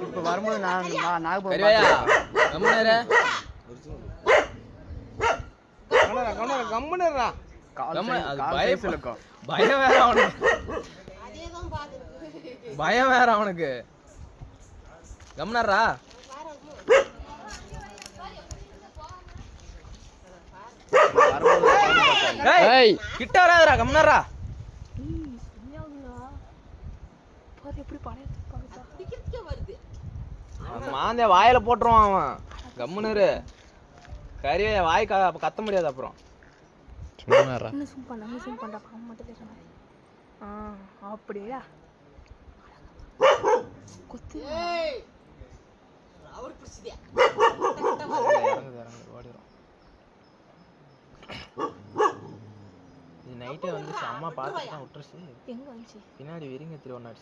இப்போ வரும்போது நான் நாகப்பூர் பயம் வேற அவனுக்கு கம்னரா கிட்ட வராதரா கம்னரா மாந்தே வாயில போட்டுருவான் அவன் கம்முனரு கறிய வாய் கத்த முடியாது அப்புறம் அப்படியா நைட்டே வந்து அம்மா பார்த்துட்டு தான் விட்டுருச்சு பின்னாடி விரிங்க திருவண்ணாடி